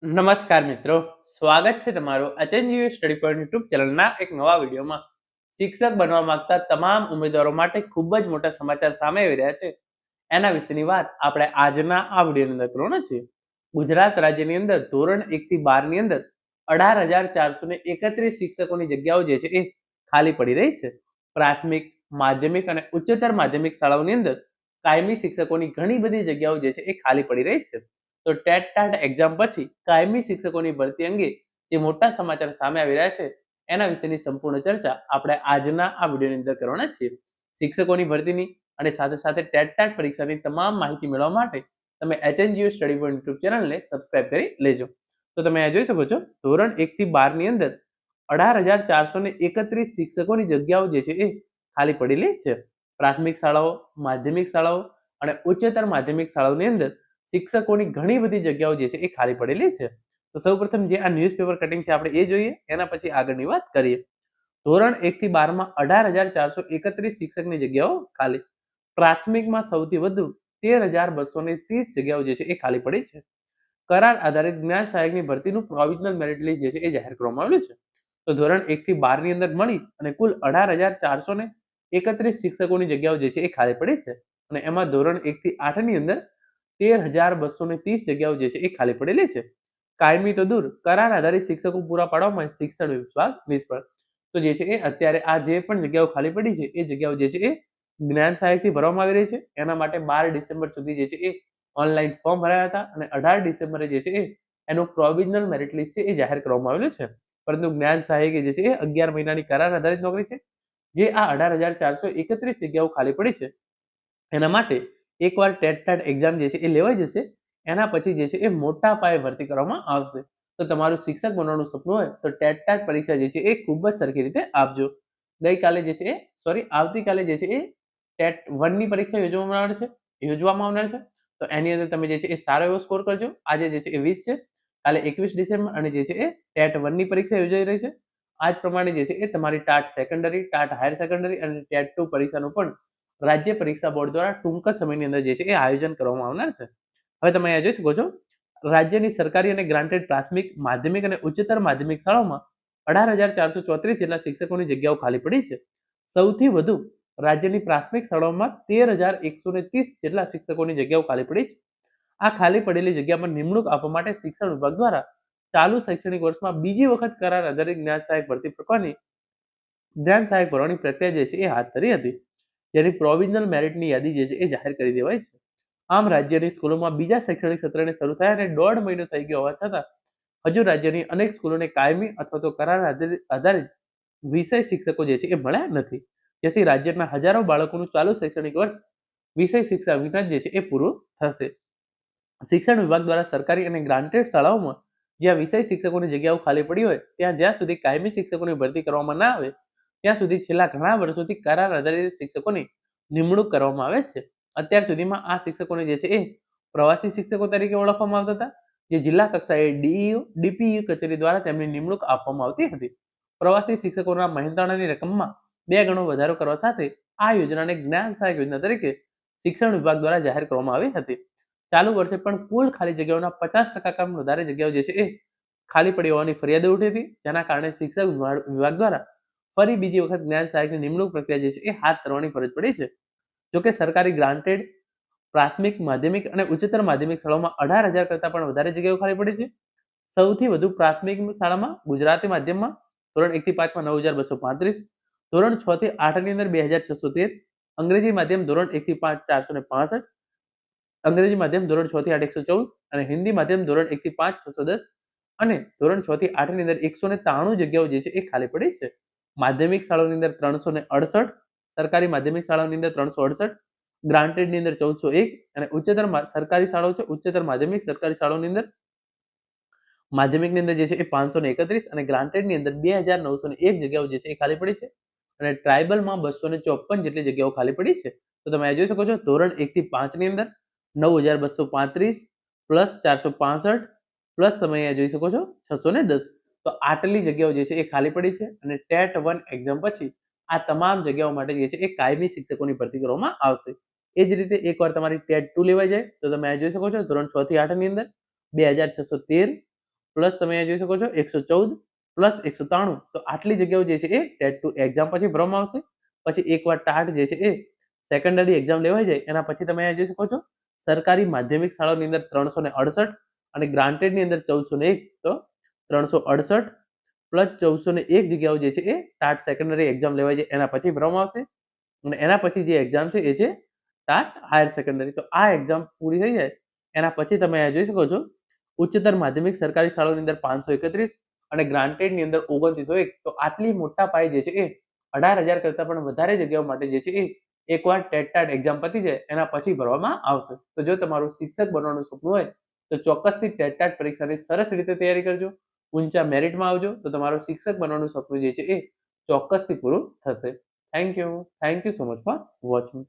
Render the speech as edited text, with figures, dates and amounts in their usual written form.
નમસ્કાર મિત્રો, સ્વાગત છે તમારું એચએનજીયુ સ્ટડી પોઈન્ટ યુટ્યુબ ચેનલના એક નવા વિડીયોમાં. શિક્ષક બનવા માંગતા તમામ ઉમેદવારો માટે ખૂબ જ મોટા સમાચાર સામે આવી રહ્યા છે. એના વિશેની વાત આપણે આજના આ વિડીયોની અંદર કરવાના છે. ગુજરાત રાજ્યની અંદર ધોરણ 1 થી 12 ની અંદર 18,431 શિક્ષકોની જગ્યાઓ જે છે એ ખાલી પડી રહી છે. પ્રાથમિક, માધ્યમિક અને ઉચ્ચતર માધ્યમિક શાળાઓની અંદર કાયમી શિક્ષકોની ઘણી બધી જગ્યાઓ જે છે એ ખાલી પડી રહી છે. તો ટેટ ટાટ એક્ઝામ પછી કાયમી શિક્ષકોની ભરતી અંગે જે મોટા સમાચાર સામે આવી રહ્યા છે એના વિશેની સંપૂર્ણ ચર્ચા આપણે આજના આ વિડીયોની અંદર કરવાના છીએ. શિક્ષકોની ભરતીની અને સાથે સાથે ટેટ ટાટ પરીક્ષાની તમામ માહિતી મેળવવા માટે તમે એચએનજીયુ સ્ટડી પોઈન્ટ યુટ્યુબ ચેનલને સબસ્ક્રાઇબ કરી લેજો. તો તમે આ જોઈ શકો છો, ધોરણ 1 થી 12 ની અંદર 18,431 શિક્ષકોની જગ્યાઓ જે છે એ ખાલી પડેલી છે. પ્રાથમિક શાળાઓ, માધ્યમિક શાળાઓ અને ઉચ્ચતર માધ્યમિક શાળાઓની અંદર શિક્ષકોની ઘણી બધી જગ્યાઓ જે છે એ ખાલી પડેલી છે. તો સૌપ્રથમ જે આ ન્યૂઝપેપર કટિંગ છે આપણે એ જોઈએ, એના પછી આગળની વાત કરીએ. ધોરણ 1 થી 12 માં 18,431 શિક્ષકની જગ્યાઓ ખાલી. પ્રાથમિકમાં સૌથી વધુ 13,230 જગ્યાઓ જે છે એ ખાલી પડી છે. કરાર આધારિત જ્ઞાન સહાયકની ભરતીનું પ્રોવિઝનલ મેરિટ લિસ્ટ જે છે એ જાહેર કરવામાં આવ્યું છે. તો ધોરણ 1 થી 12 ની અંદર મળી અને કુલ 18,431 શિક્ષકોની જગ્યાઓ જે છે એ ખાલી પડી છે. અને એમાં ધોરણ 1 થી 8 ની અંદર 13,230 જગ્યાઓ જે છે એ ખાલી પડેલી છે. કાયમી તો દૂર, કરાર આધારિત શિક્ષકો પૂરા પાડવામાં શિક્ષણ વિભાગ નિષ્ફળ. તો જે છે એ અત્યારે આ જે પણ જગ્યાઓ ખાલી પડી છે એ જગ્યાઓ જે છે એ જ્ઞાન સહાયકથી ભરવામાં આવી રહી છે. એના માટે 12 ડિસેમ્બર સુધી જે છે એ ઓનલાઈન ફોર્મ ભરાયા હતા અને 18 ડિસેમ્બરે જે છે એ એનું પ્રોવિઝનલ મેરિટ લિસ્ટ છે એ જાહેર કરવામાં આવેલું છે. પરંતુ જ્ઞાન સહાયક જે છે એ 11 મહિનાની કરાર આધારિત નોકરી છે. જે આ 18,431 જગ્યાઓ ખાલી પડી છે એના માટે એકવાર ટેટ ટાટ એક્ઝામ જે છે એ લેવાઈ જશે. એના પછી જે છે એ મોટા પાયે ભરતી કરવામાં આવશે. તો તમારું શિક્ષક બનવાનું સપનું હોય તો ટેટ ટાટ પરીક્ષા જે છે એ ખૂબ જ સરખી રીતે આપજો. આવતીકાલે જે છે એ ટેટ 1 ની પરીક્ષા યોજવામાં આવનાર છે. તો એની અંદર તમે જે છે એ સારો એવો સ્કોર કરજો. આજે જે છે એ 20 છે, કાલે 21 ડિસેમ્બર અને જે છે એ ટેટ 1 ની પરીક્ષા યોજાઈ રહી છે. આ જ પ્રમાણે જે છે એ તમારી TAT secondary, TAT higher secondary અને ટેટ 2 પરીક્ષાનું પણ રાજ્ય પરીક્ષા બોર્ડ દ્વારા ટૂંક જ સમયની અંદર જે છે એ આયોજન કરવામાં આવનાર છે. હવે તમે અહીંયા જોઈ શકો છો, રાજ્યની સરકારી અને ગ્રાન્ટેડ પ્રાથમિક, માધ્યમિક અને ઉચ્ચતર માધ્યમિક શાળાઓમાં 18,434 જેટલા શિક્ષકોની જગ્યાઓ ખાલી પડી છે. સૌથી વધુ રાજ્યની પ્રાથમિક શાળાઓમાં 13,130 જેટલા શિક્ષકોની જગ્યાઓ ખાલી પડી છે. આ ખાલી પડેલી જગ્યા પર નિમણૂક આપવા માટે શિક્ષણ વિભાગ દ્વારા ચાલુ શૈક્ષણિક વર્ષમાં બીજી વખત કરાર આધારિત જ્ઞાન સહાયક ભરતી ભરવાની પ્રક્રિયા જે છે એ હાથ ધરી હતી. જેની પ્રોવિઝનલ મેરિટની યાદી જે છે એ જાહેર કરી દેવાઈ છે. આમ રાજ્યની સ્કૂલોમાં બીજા શૈક્ષણિક સત્રને શરૂ થયા અને 1.5 મહિનો થઈ ગયો હોવા છતાં હજુ રાજ્યની અનેક સ્કૂલોને કાયમી અથવા તો કરાર આધારિત વિષય શિક્ષકો જે છે એ મળ્યા નથી. જેથી રાજ્યના હજારો બાળકોનું ચાલુ શૈક્ષણિક વર્ષ વિષય શિક્ષા વિના જે છે એ પૂરું થશે. શિક્ષણ વિભાગ દ્વારા સરકારી અને ગ્રાન્ટેડ શાળાઓમાં જ્યાં વિષય શિક્ષકોની જગ્યાઓ ખાલી પડી હોય ત્યાં જ્યાં સુધી કાયમી શિક્ષકોની ભરતી કરવામાં ના આવે ત્યાં સુધી છેલ્લા ઘણા વર્ષોથી કરાર આધારિત શિક્ષકોની નિમણૂક કરવામાં આવે છે. અત્યાર સુધીમાં આ શિક્ષકોને જે છે એ પ્રવાસી શિક્ષકો તરીકે ઓળખવામાં આવતા હતા, જે જિલ્લા કક્ષાએ ડીઈઓ, ડીપીયુ કચેરી દ્વારા તેમની નિમણૂક આપવામાં આવતી હતી. પ્રવાસી શિક્ષકોના મહેનતાણાની રકમમાં 2 ગણો વધારો કરવા સાથે આ યોજનાને જ્ઞાન સહાયક યોજના તરીકે શિક્ષણ વિભાગ દ્વારા જાહેર કરવામાં આવી હતી. ચાલુ વર્ષે પણ કુલ ખાલી જગ્યાઓના 50% કરતાં વધારે જગ્યાઓ જે છે એ ખાલી પડી હોવાની ફરિયાદો ઉઠી હતી, જેના કારણે શિક્ષણ વિભાગ દ્વારા ફરી બીજી વખત જ્ઞાન સહાયકની નિમણૂક પ્રક્રિયા જે છે એ હાથ ધરવાની ફરજ પડી છે. જોકે સરકારી ગ્રાન્ટેડ પ્રાથમિક, માધ્યમિક અને ઉચ્ચતર માધ્યમિક શાળાઓમાં 18,000 કરતાં પણ વધારે જગ્યાઓ ખાલી પડી છે. સૌથી વધુ પ્રાથમિક શાળામાં ગુજરાતી માધ્યમમાં ધોરણ 1 થી 5 માં 9,235, ધોરણ 6 થી 8 ની અંદર 2,613, અંગ્રેજી માધ્યમ ધોરણ 1 થી 5 465, અંગ્રેજી માધ્યમ ધોરણ 6 થી 8 114 અને હિન્દી માધ્યમ ધોરણ 1 થી 5 610 અને ધોરણ 6 થી 8 ની અંદર 193 જગ્યાઓ જે છે એ ખાલી પડી છે. માધ્યમિક શાળાઓની અંદર 368, સરકારી માધ્યમિક શાળાઓની અંદર 368, ગ્રાન્ટેડની અંદર 1401 અને ઉચ્ચતર સરકારી શાળાઓ છે, ઉચ્ચતર માધ્યમિક સરકારી શાળાઓની અંદર માધ્યમિકની અંદર જે છે એ 531 અને ગ્રાન્ટેડની અંદર 2,901 જગ્યાઓ જે છે એ ખાલી પડી છે. અને ટ્રાઇબલમાં 254 જેટલી જગ્યાઓ ખાલી પડી છે. તો તમે જોઈ શકો છો, ધોરણ 1 થી 5 ની અંદર 9,235 પ્લસ 465 પ્લસ તમે અહીંયા જોઈ શકો છો 610. તો આટલી જગ્યાઓ જે છે એ ખાલી પડી છે અને ટેટ 1 એક્ઝામ પછી આ તમામ જગ્યાઓ માટે જે છે એ કાયમી શિક્ષકોની ભરતી કરવામાં આવશે. એ જ રીતે એકવાર તમારી ટેટ 2 લેવાઈ જાય તો તમે જોઈ શકો છો, ધોરણ 6 થી 8 ની અંદર 2,613, પ્લસ તમે અહીંયા જોઈ શકો છો 114 પ્લસ 193, તો આટલી જગ્યાઓ જે છે એ ટેટ 2 એક્ઝામ પછી ભરવામાં આવશે. પછી એકવાર ટાટ જે છે એ સેકન્ડરી એક્ઝામ લેવાઈ જાય એના પછી તમે અહીંયા જોઈ શકો છો સરકારી માધ્યમિક શાળાઓની અંદર 368 અને ગ્રાન્ટેડની અંદર 1401, તો 368 પ્લસ 1401 જગ્યાઓ જે છે એ ટાટ સેકન્ડરી એક્ઝામ લેવાઈ જાય એના પછી ભરવામાં આવશે. અને એના પછી જે એક્ઝામ છે એ છે ટાટ હાયર સેકન્ડરી. તો આ એક્ઝામ પૂરી થઈ જાય એના પછી તમે અહીંયા જોઈ શકો છો ઉચ્ચતર માધ્યમિક સરકારી શાળાઓની અંદર 531 અને ગ્રાન્ટેડની અંદર 2901, તો આટલી મોટા પાયે જે છે એ 18,000 કરતાં પણ વધારે જગ્યાઓ માટે જે છે એ એકવાર ટેટ ટાટ એક્ઝામ પતી જાય એના પછી ભરવામાં આવશે. તો જો તમારું શિક્ષક બનવાનું સપનું હોય તો ચોક્કસથી ટેટ ટાટ પરીક્ષાની સરસ રીતે તૈયારી કરજો. ઊંચા મેરિટમાં આવજો તો તમારું શિક્ષક બનવાનું સપનું જે છે એ ચોક્કસથી પૂરું થશે. Thank you so much for watching.